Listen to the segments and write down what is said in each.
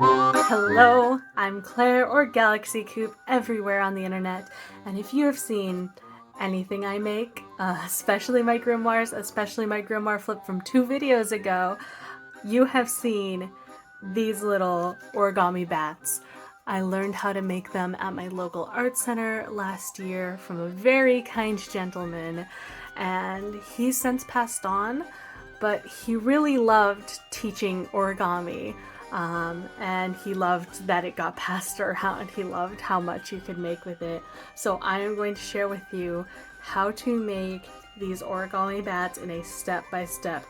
Hello, I'm Claire or Galaxy Coop everywhere on the internet, and if you have seen anything I make, especially my grimoires, especially my grimoire flip from 2 videos ago, you have seen these little origami bats. I learned how to make them at my local art center last year from a very kind gentleman, and he's since passed on, but he really loved teaching origami. And he loved that it got passed around. He loved how much you could make with it. So I am going to share with you how to make these origami bats in a step-by-step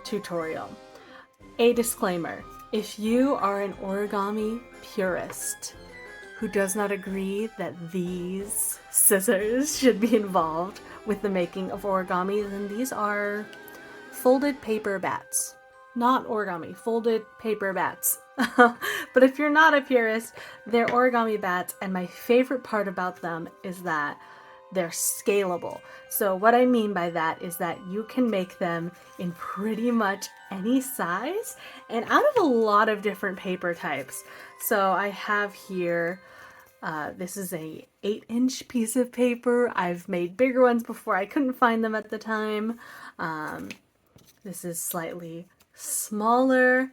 tutorial. A disclaimer: if you are an origami purist who does not agree that these scissors should be involved with the making of origami, then these are folded paper bats. Not origami, folded paper bats. But if you're not a purist, they're origami bats, and my favorite part about them is that they're scalable. So what I mean by that is that you can make them in pretty much any size and out of a lot of different paper types. So I have here, this is a 8-inch piece of paper. I've made bigger ones before. I couldn't find them at the time. This is slightly smaller.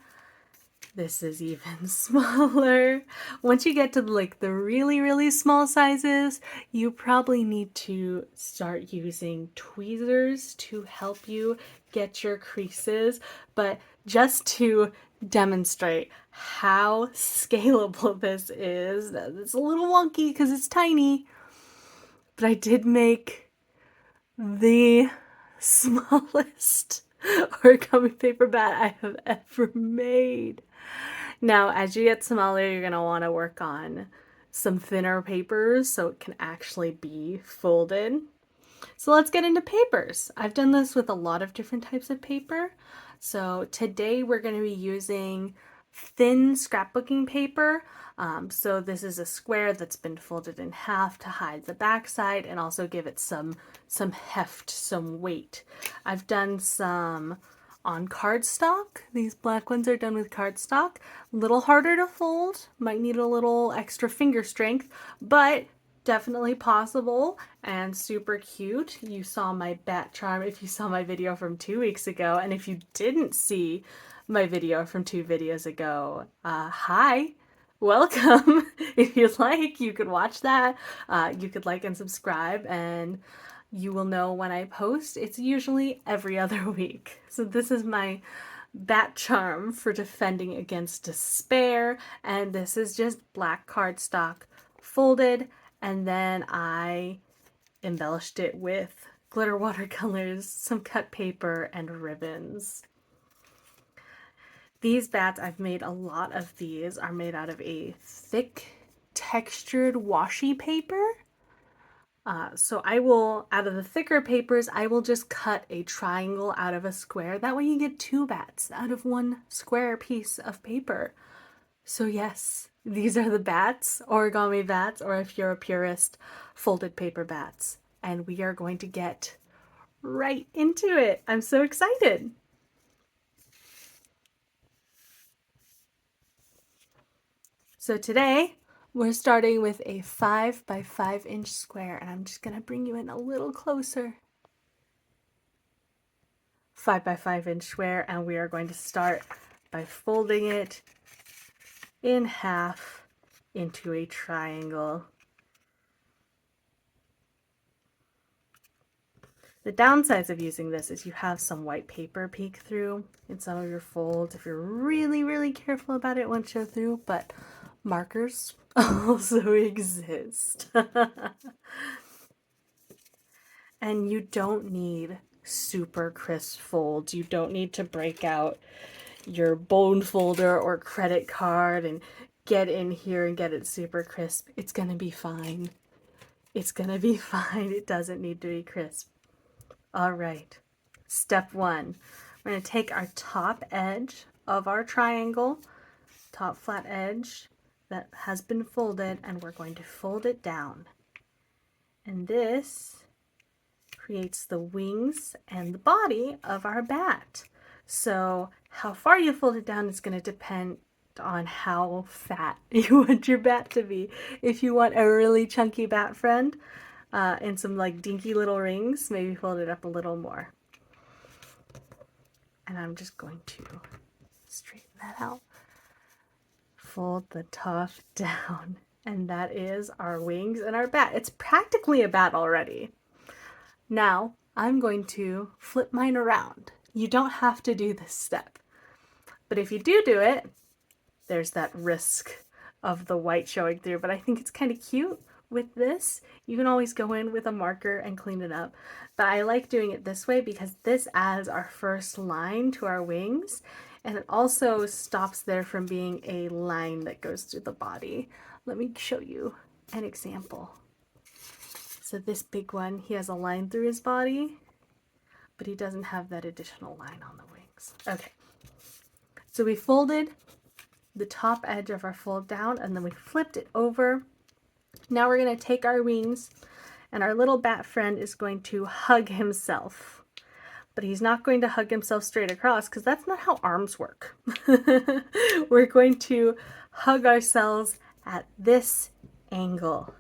This is even smaller. Once you get to like the really small sizes, you probably need to start using tweezers to help you get your creases. But just to demonstrate how scalable this is, it's a little wonky because it's tiny, but I did make the smallest origami paper bat I have ever made. Now, as you get smaller, you're going to want to work on some thinner papers so it can actually be folded. So let's get into papers. I've done this with a lot of different types of paper. So today we're going to be using thin scrapbooking paper. So this is a square that's been folded in half to hide the backside and also give it some heft, some weight. I've done some on cardstock. These black ones are done with cardstock. A little harder to fold, might need a little extra finger strength, but definitely possible and super cute. You saw my bat charm if you saw my video from 2 weeks ago, and if you didn't see my video from 2 videos ago, hi, welcome. If you'd like, you could watch that. You could like and subscribe, and you will know when I post. It's usually every other week. So this is my bat charm for defending against despair, and this is just black cardstock folded, and then I embellished it with glitter watercolors, some cut paper, and ribbons. These bats, I've made a lot of these, are made out of a thick textured washi paper. So I will, out of the thicker papers, I will just cut a triangle out of a square. That way you get 2 bats out of 1 square piece of paper. So yes, these are the bats, origami bats, or if you're a purist, folded paper bats. And we are going to get right into it. I'm so excited. So today we're starting with a 5 by 5 inch square, and I'm just gonna bring you in a little closer. 5 by 5 inch square, and we are going to start by folding it in half into a triangle. The downsides of using this is you have some white paper peek through in some of your folds. If you're really careful about it, it won't show through, but markers also exist. And you don't need super crisp folds. You don't need to break out your bone folder or credit card and get in here and get it super crisp. It's gonna be fine. It's gonna be fine. It doesn't need to be crisp. All right, step 1. We're gonna take our top edge of our triangle, top flat edge that has been folded, and we're going to fold it down. And this creates the wings and the body of our bat. So how far you fold it down is going to depend on how fat you want your bat to be. If you want a really chunky bat friend and some like dinky little rings, maybe fold it up a little more. And I'm just going to straighten that out. Fold the top down, and that is our wings and our bat. It's practically a bat already. Now I'm going to flip mine around. You don't have to do this step, but if you do it, there's that risk of the white showing through, but I think it's kind of cute with this. You can always go in with a marker and clean it up, but I like doing it this way because this adds our first line to our wings, and it also stops there from being a line that goes through the body. Let me show you an example. So this big one, he has a line through his body, but he doesn't have that additional line on the wings. Okay, so we folded the top edge of our fold down, and then we flipped it over. Now we're going to take our wings, and our little bat friend is going to hug himself. But he's not going to hug himself straight across because that's not how arms work. We're going to hug ourselves at this angle.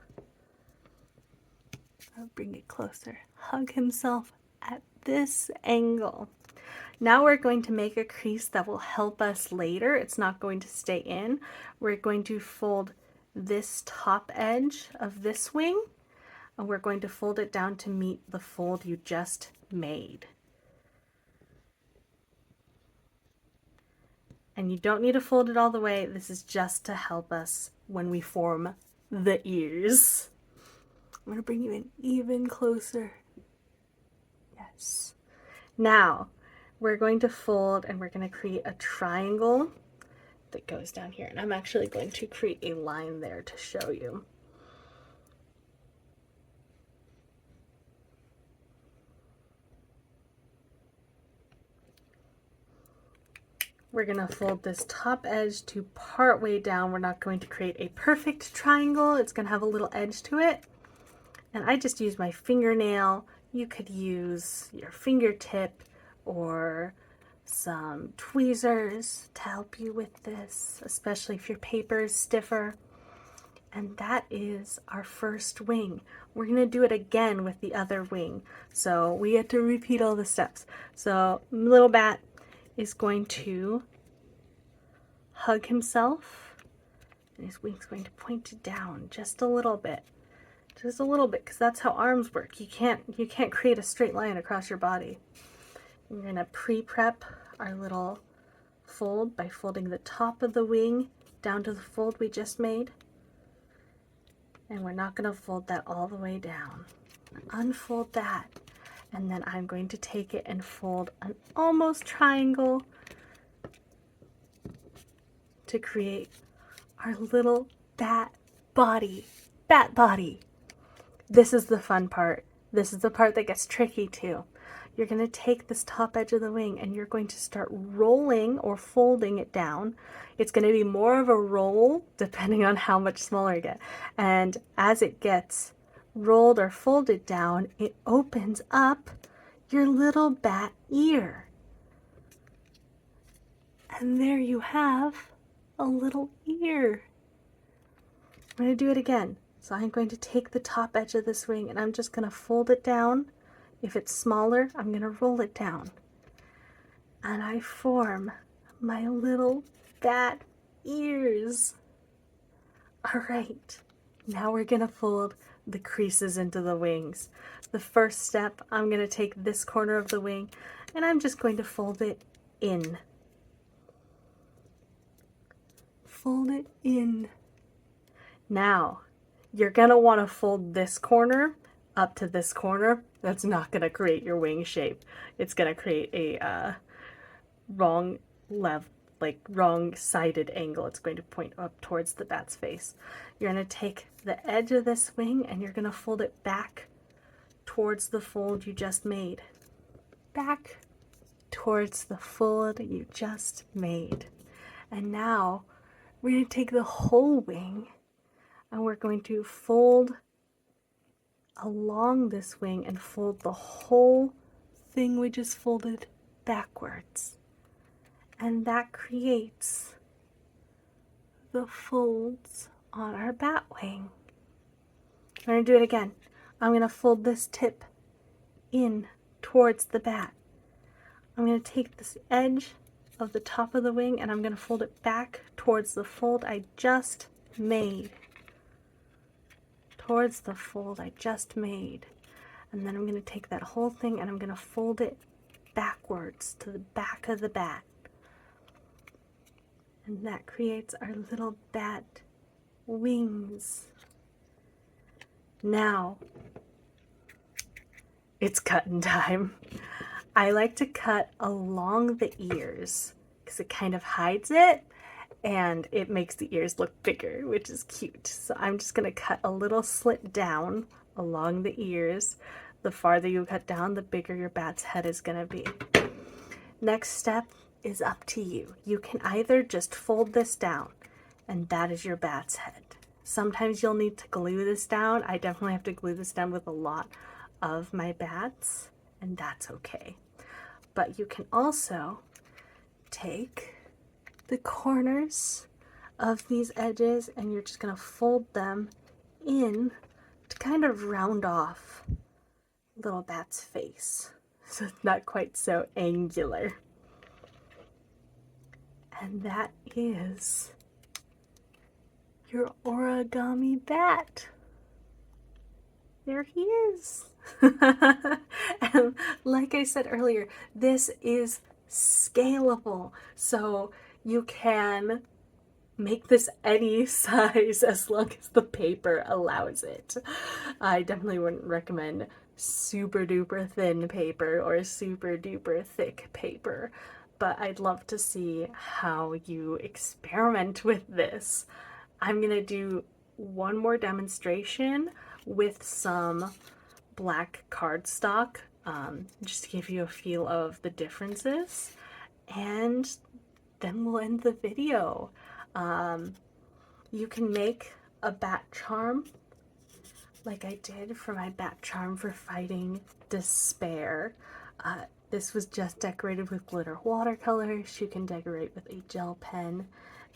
I'll bring it closer. Hug himself at this angle. Now we're going to make a crease that will help us later. It's not going to stay in. We're going to fold this top edge of this wing, and we're going to fold it down to meet the fold you just made. And you don't need to fold it all the way. This is just to help us when we form the ears. I'm going to bring you in even closer. Yes. Now, we're going to fold and we're going to create a triangle that goes down here. And I'm actually going to create a line there to show you. We're going to fold this top edge to part way down. We're not going to create a perfect triangle. It's going to have a little edge to it. And I just use my fingernail. You could use your fingertip or some tweezers to help you with this, especially if your paper is stiffer. And that is our first wing. We're going to do it again with the other wing. So we have to repeat all the steps. So little bat is going to hug himself, and his wing's going to point down just a little bit. Just a little bit, because that's how arms work. You can't create a straight line across your body. We're going to pre-prep our little fold by folding the top of the wing down to the fold we just made. And we're not going to fold that all the way down. Unfold that. And then I'm going to take it and fold an almost triangle to create our little bat body. Bat body. This is the fun part. This is the part that gets tricky too. You're going to take this top edge of the wing and you're going to start rolling or folding it down. It's going to be more of a roll depending on how much smaller you get. And as it gets rolled or folded down, it opens up your little bat ear. And there you have a little ear. I'm going to do it again. So I'm going to take the top edge of this wing and I'm just going to fold it down. If it's smaller, I'm going to roll it down. And I form my little bat ears. All right, now we're going to fold the creases into the wings. The first step, I'm going to take this corner of the wing and I'm just going to fold it in. Fold it in. Now, you're going to want to fold this corner up to this corner. That's not going to create your wing shape. It's going to create a wrong sided angle. It's going to point up towards the bat's face. You're going to take the edge of this wing and you're going to fold it back towards the fold you just made. Back towards the fold you just made. And now we're going to take the whole wing and we're going to fold along this wing and fold the whole thing we just folded backwards. And that creates the folds on our bat wing. We're going to do it again. I'm going to fold this tip in towards the bat. I'm going to take this edge of the top of the wing and I'm going to fold it back towards the fold I just made. Towards the fold I just made. And then I'm going to take that whole thing and I'm going to fold it backwards to the back of the bat. And that creates our little bat wings. Now, it's cutting time. I like to cut along the ears because it kind of hides it and it makes the ears look bigger, which is cute. So I'm just going to cut a little slit down along the ears. The farther you cut down, the bigger your bat's head is going to be. Next step is up to you. You can either just fold this down and that is your bat's head. Sometimes you'll need to glue this down. I definitely have to glue this down with a lot of my bats, and that's okay. But you can also take the corners of these edges and you're just going to fold them in to kind of round off little bat's face so it's not quite so angular. And that is your origami bat. There he is. And like I said earlier, this is scalable. So you can make this any size as long as the paper allows it. I definitely wouldn't recommend super duper thin paper or super duper thick paper, but I'd love to see how you experiment with this. I'm gonna do one more demonstration with some black cardstock, just to give you a feel of the differences, and then we'll end the video. You can make a bat charm like I did for my bat charm for fighting despair. This was just decorated with glitter watercolors. You can decorate with a gel pen,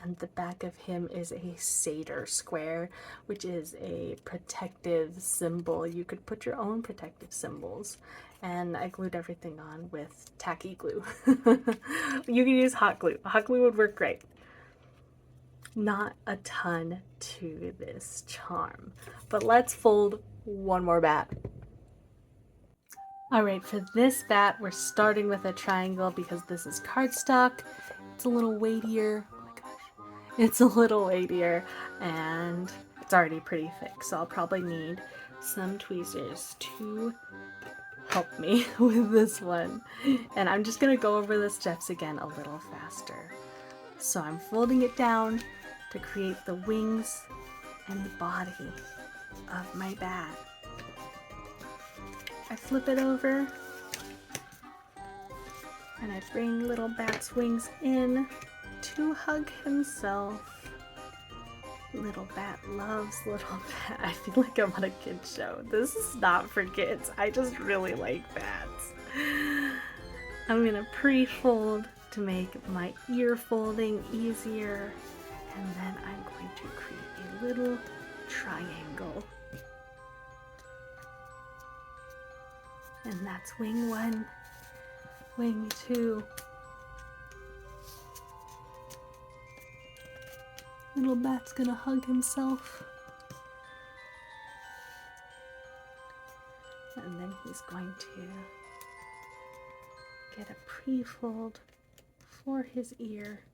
and the back of him is a satyr square, which is a protective symbol. You could put your own protective symbols, and I glued everything on with tacky glue. You can use hot glue. Hot glue would work great. Not a ton to this charm, but let's fold one more bat. Alright, for this bat, we're starting with a triangle because this is cardstock. It's a little weightier. Oh my gosh. It's a little weightier and it's already pretty thick, so I'll probably need some tweezers to help me with this one. And I'm just going to go over the steps again a little faster. So I'm folding it down to create the wings and the body of my bat. I flip it over and I bring little bat's wings in to hug himself. Little bat loves little bat. I feel like I'm on a kid's show. This is not for kids. I just really like bats. I'm gonna pre-fold to make my ear folding easier, and then I'm going to create a little triangle. And that's wing 1, wing 2. Little bat's gonna hug himself. And then he's going to get a pre-fold for his ear.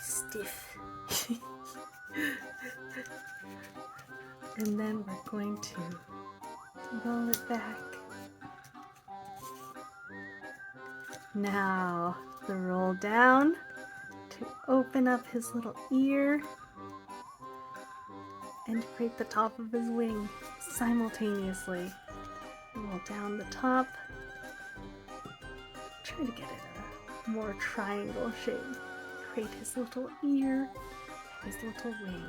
Stiff. And then we're going to roll it back. Now the roll down to open up his little ear and create the top of his wing simultaneously. Roll down the top. Try to get it a more triangle shape. Create his little ear and his little wing.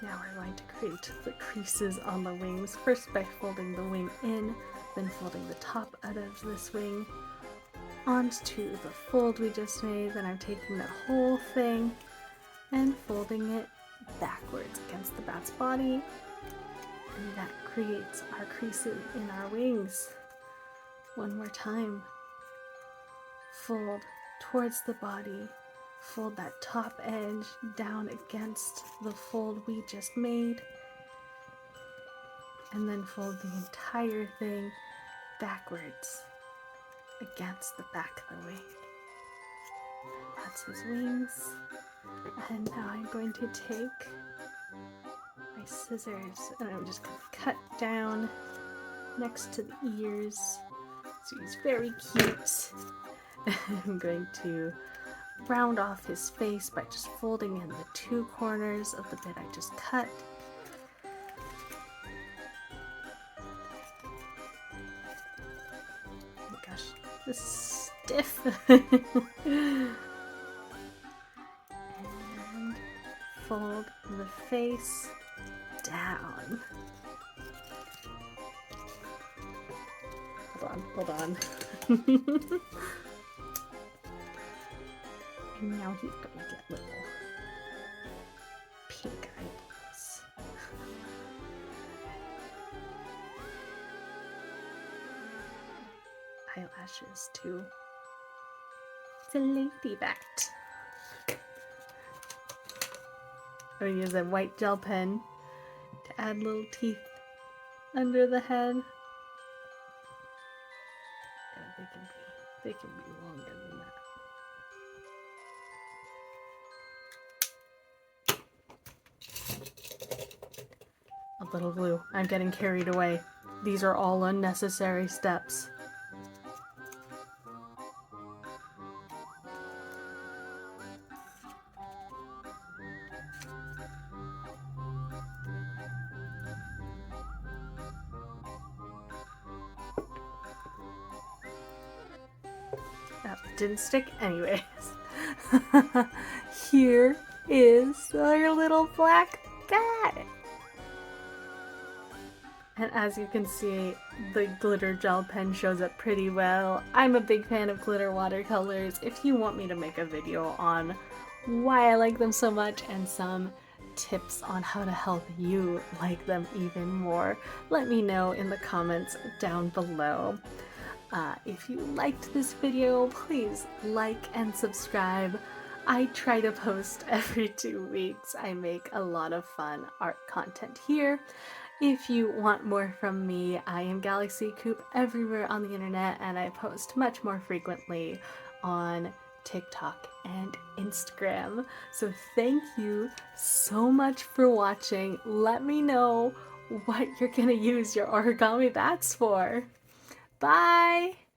Now we're going to create the creases on the wings, first by folding the wing in, then folding the top out of this wing. onto the fold we just made. Then I'm taking that whole thing and folding it backwards against the bat's body. And that creates our creases in our wings. One more time. Fold towards the body. Fold that top edge down against the fold we just made. And then fold the entire thing backwards against the back of the wing. That's his wings. And now I'm going to take my scissors and I'm just going to cut down next to the ears. So he's very cute. I'm going to round off his face by just folding in the two corners of the bit I just cut. Oh my gosh, this is stiff. And fold the face down. Hold on. And now he's going to get little pink eyeballs. Eyelashes too. It's a lady bat. I'm going to use a white gel pen to add little teeth under the head. Yeah, they can be longer than that. A little glue. I'm getting carried away. These are all unnecessary steps. Oh, didn't stick anyways. Here is our little black bat. And as you can see, the glitter gel pen shows up pretty well. I'm a big fan of glitter watercolors. If you want me to make a video on why I like them so much and some tips on how to help you like them even more, let me know in the comments down below. If you liked this video, please like and subscribe. I try to post every 2 weeks. I make a lot of fun art content here. If you want more from me, I am Galaxy Coop everywhere on the internet, and I post much more frequently on TikTok and Instagram. So thank you so much for watching. Let me know what you're gonna use your origami bats for. Bye!